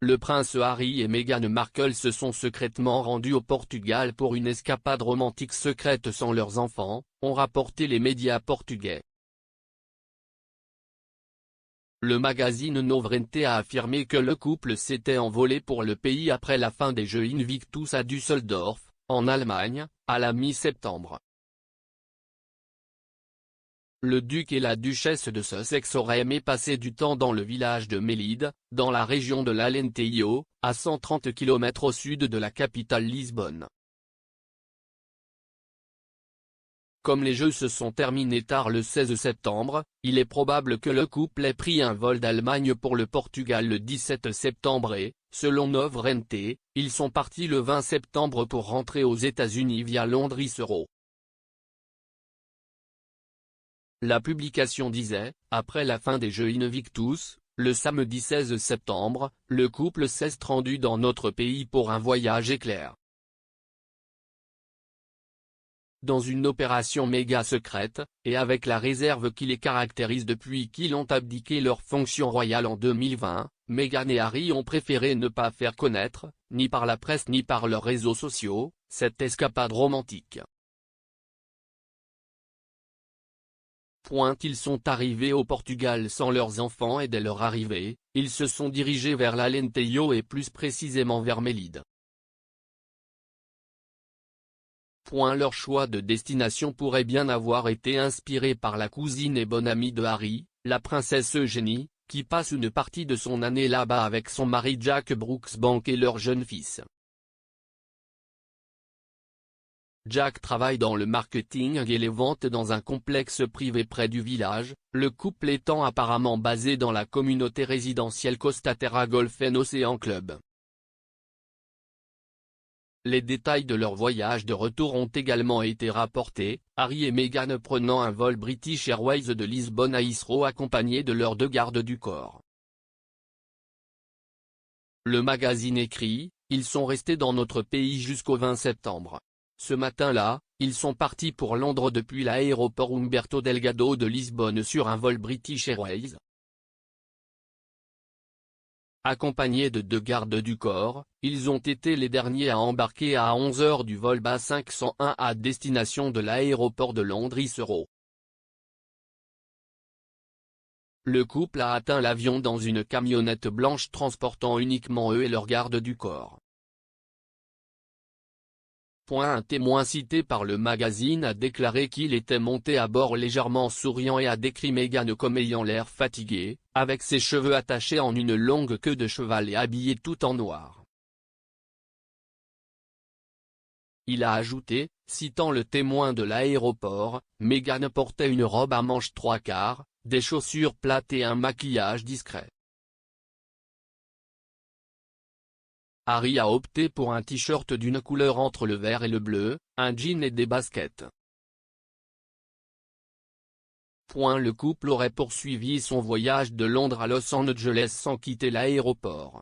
Le prince Harry et Meghan Markle se sont secrètement rendus au Portugal pour une escapade romantique secrète sans leurs enfants, ont rapporté les médias portugais. Le magazine Novrente a affirmé que le couple s'était envolé pour le pays après la fin des Jeux Invictus à Düsseldorf, en Allemagne, à la mi-septembre. Le duc et la duchesse de Sussex auraient aimé passer du temps dans le village de Melide, dans la région de l'Alentejo, à 130 km au sud de la capitale Lisbonne. Comme les Jeux se sont terminés tard le 16 septembre, il est probable que le couple ait pris un vol d'Allemagne pour le Portugal le 17 septembre et, selon Novrente, ils sont partis le 20 septembre pour rentrer aux États-Unis via Londres Heathrow. La publication disait, après la fin des Jeux Invictus, le samedi 16 septembre, le couple s'est rendu dans notre pays pour un voyage éclair. Dans une opération méga secrète, et avec la réserve qui les caractérise depuis qu'ils ont abdiqué leur fonction royale en 2020, Meghan et Harry ont préféré ne pas faire connaître, ni par la presse ni par leurs réseaux sociaux, cette escapade romantique. Ils sont arrivés au Portugal sans leurs enfants et dès leur arrivée, ils se sont dirigés vers l'Alentejo et plus précisément vers Melide. Leur choix de destination pourrait bien avoir été inspiré par la cousine et bonne amie de Harry, la princesse Eugénie, qui passe une partie de son année là-bas avec son mari Jack Brooksbank et leur jeune fils. Jack travaille dans le marketing et les ventes dans un complexe privé près du village, le couple étant apparemment basé dans la communauté résidentielle Costa Terra Golf and Ocean Club. Les détails de leur voyage de retour ont également été rapportés, Harry et Meghan prenant un vol British Airways de Lisbonne à Heathrow accompagnés de leurs 2 gardes du corps. Le magazine écrit, ils sont restés dans notre pays jusqu'au 20 septembre. Ce matin-là, ils sont partis pour Londres depuis l'aéroport Umberto Delgado de Lisbonne sur un vol British Airways. Accompagnés de 2 gardes du corps, ils ont été les derniers à embarquer à 11 h du vol BA 501 à destination de l'aéroport de Londres Heathrow. Le couple a atteint l'avion dans une camionnette blanche transportant uniquement eux et leurs gardes du corps. Un témoin cité par le magazine a déclaré qu'il était monté à bord légèrement souriant et a décrit Meghan comme ayant l'air fatigué, avec ses cheveux attachés en une longue queue de cheval et habillée tout en noir. Il a ajouté, citant le témoin de l'aéroport, Meghan portait une robe à manches 3/4, des chaussures plates et un maquillage discret. Harry a opté pour un t-shirt d'une couleur entre le vert et le bleu, un jean et des baskets. Le couple aurait poursuivi son voyage de Londres à Los Angeles sans quitter l'aéroport.